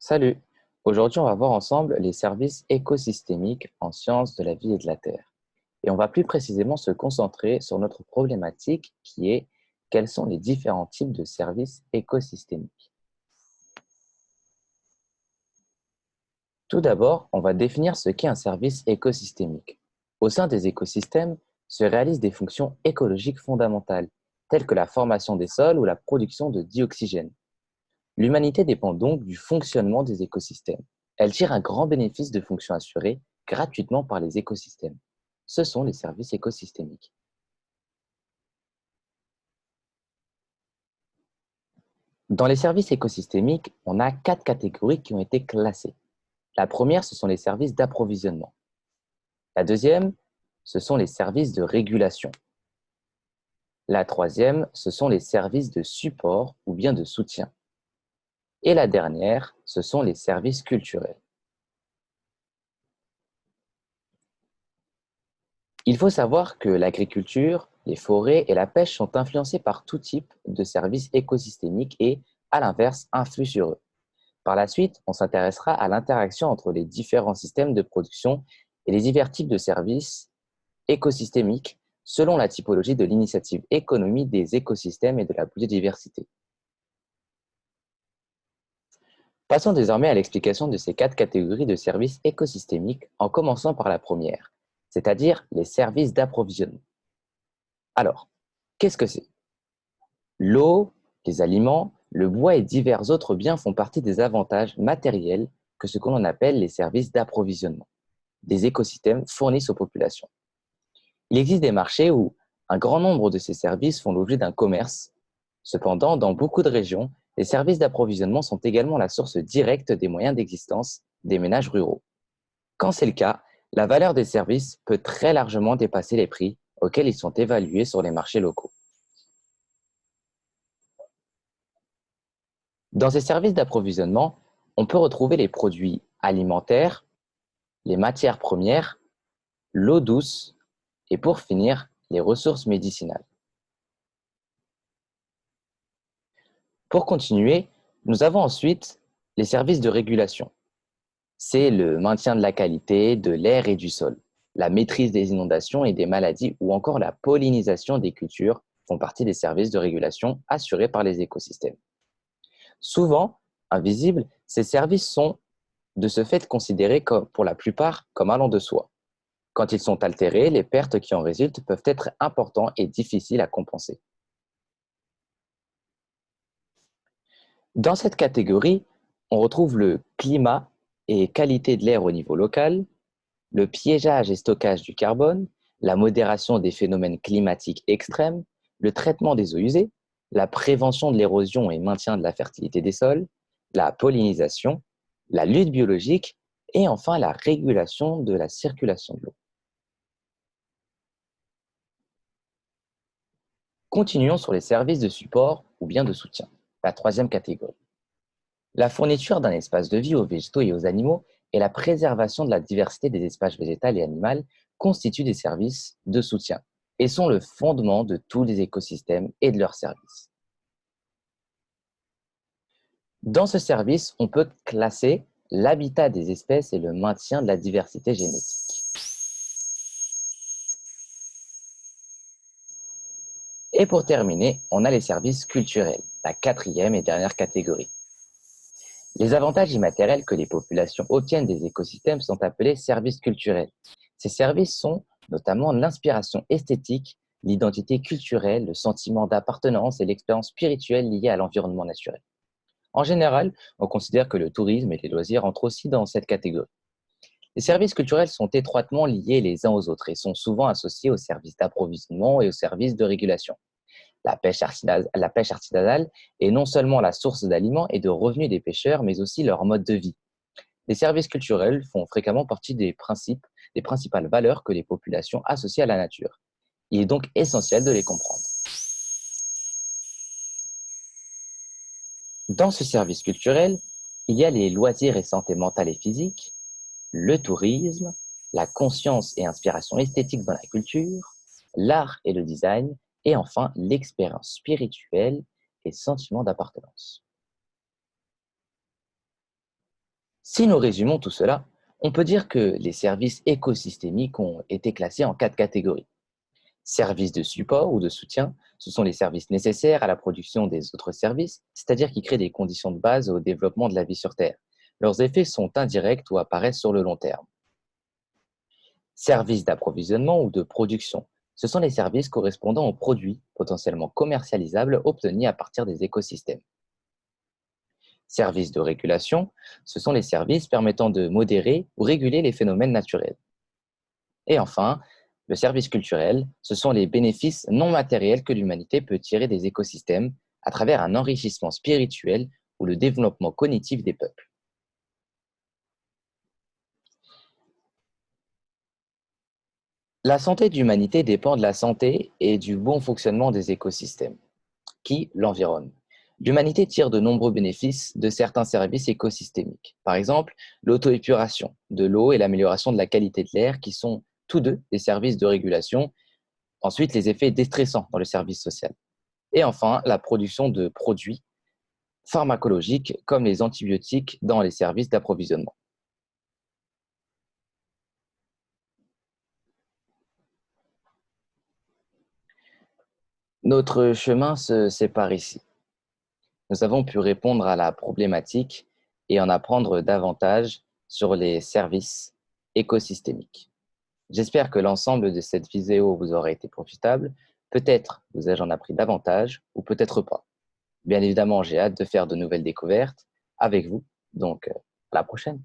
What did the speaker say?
Salut! Aujourd'hui, on va voir ensemble les services écosystémiques en sciences de la vie et de la Terre. Et on va plus précisément se concentrer sur notre problématique qui est quels sont les différents types de services écosystémiques. Tout d'abord, on va définir ce qu'est un service écosystémique. Au sein des écosystèmes se réalisent des fonctions écologiques fondamentales, telles que la formation des sols ou la production de dioxygène. L'humanité dépend donc du fonctionnement des écosystèmes. Elle tire un grand bénéfice de fonctions assurées gratuitement par les écosystèmes. Ce sont les services écosystémiques. Dans les services écosystémiques, on a 4 catégories qui ont été classées. La première, ce sont les services d'approvisionnement. La deuxième, ce sont les services de régulation. La troisième, ce sont les services de support ou bien de soutien. Et la dernière, ce sont les services culturels. Il faut savoir que l'agriculture, les forêts et la pêche sont influencés par tout type de services écosystémiques et, à l'inverse, influent sur eux. Par la suite, on s'intéressera à l'interaction entre les différents systèmes de production et les divers types de services écosystémiques selon la typologie de l'initiative économie des écosystèmes et de la biodiversité. Passons désormais à l'explication de ces 4 catégories de services écosystémiques en commençant par la première, c'est-à-dire les services d'approvisionnement. Alors, qu'est-ce que c'est? L'eau, les aliments, le bois et divers autres biens font partie des avantages matériels que ce que l'on appelle les services d'approvisionnement. Des écosystèmes fournissent aux populations. Il existe des marchés où un grand nombre de ces services font l'objet d'un commerce. Cependant, dans beaucoup de régions, les services d'approvisionnement sont également la source directe des moyens d'existence des ménages ruraux. Quand c'est le cas, la valeur des services peut très largement dépasser les prix auxquels ils sont évalués sur les marchés locaux. Dans ces services d'approvisionnement, on peut retrouver les produits alimentaires, les matières premières, l'eau douce et pour finir, les ressources médicinales. Pour continuer, nous avons ensuite les services de régulation. C'est le maintien de la qualité de l'air et du sol, la maîtrise des inondations et des maladies ou encore la pollinisation des cultures font partie des services de régulation assurés par les écosystèmes. Souvent, invisibles, ces services sont de ce fait considérés comme, pour la plupart comme allant de soi. Quand ils sont altérés, les pertes qui en résultent peuvent être importantes et difficiles à compenser. Dans cette catégorie, on retrouve le climat et qualité de l'air au niveau local, le piégeage et stockage du carbone, la modération des phénomènes climatiques extrêmes, le traitement des eaux usées, la prévention de l'érosion et maintien de la fertilité des sols, la pollinisation, la lutte biologique et enfin la régulation de la circulation de l'eau. Continuons sur les services de support ou bien de soutien, la troisième catégorie. La fourniture d'un espace de vie aux végétaux et aux animaux et la préservation de la diversité des espaces végétaux et animaux constituent des services de soutien et sont le fondement de tous les écosystèmes et de leurs services. Dans ce service, on peut classer l'habitat des espèces et le maintien de la diversité génétique. Et pour terminer, on a les services culturels, la quatrième et dernière catégorie. Les avantages immatériels que les populations obtiennent des écosystèmes sont appelés services culturels. Ces services sont notamment l'inspiration esthétique, l'identité culturelle, le sentiment d'appartenance et l'expérience spirituelle liée à l'environnement naturel. En général, on considère que le tourisme et les loisirs entrent aussi dans cette catégorie. Les services culturels sont étroitement liés les uns aux autres et sont souvent associés aux services d'approvisionnement et aux services de régulation. La pêche artisanale est non seulement la source d'aliments et de revenus des pêcheurs, mais aussi leur mode de vie. Les services culturels font fréquemment partie des principales valeurs que les populations associent à la nature. Il est donc essentiel de les comprendre. Dans ce service culturel, il y a les loisirs et santé mentale et physique, le tourisme, la conscience et inspiration esthétique dans la culture, l'art et le design, et enfin l'expérience spirituelle et sentiment d'appartenance. Si nous résumons tout cela, on peut dire que les services écosystémiques ont été classés en 4 catégories. Services de support ou de soutien, ce sont les services nécessaires à la production des autres services, c'est-à-dire qui créent des conditions de base au développement de la vie sur Terre. Leurs effets sont indirects ou apparaissent sur le long terme. Services d'approvisionnement ou de production, ce sont les services correspondant aux produits potentiellement commercialisables obtenus à partir des écosystèmes. Services de régulation, ce sont les services permettant de modérer ou réguler les phénomènes naturels. Et enfin, le service culturel, ce sont les bénéfices non matériels que l'humanité peut tirer des écosystèmes à travers un enrichissement spirituel ou le développement cognitif des peuples. La santé de l'humanité dépend de la santé et du bon fonctionnement des écosystèmes qui l'environnent. L'humanité tire de nombreux bénéfices de certains services écosystémiques. Par exemple, l'auto-épuration de l'eau et l'amélioration de la qualité de l'air qui sont tous deux des services de régulation. Ensuite, les effets déstressants dans le service social. Et enfin, la production de produits pharmacologiques comme les antibiotiques dans les services d'approvisionnement. Notre chemin se sépare ici. Nous avons pu répondre à la problématique et en apprendre davantage sur les services écosystémiques. J'espère que l'ensemble de cette vidéo vous aura été profitable. Peut-être vous ai-je en appris davantage ou peut-être pas. Bien évidemment, j'ai hâte de faire de nouvelles découvertes avec vous. Donc, à la prochaine.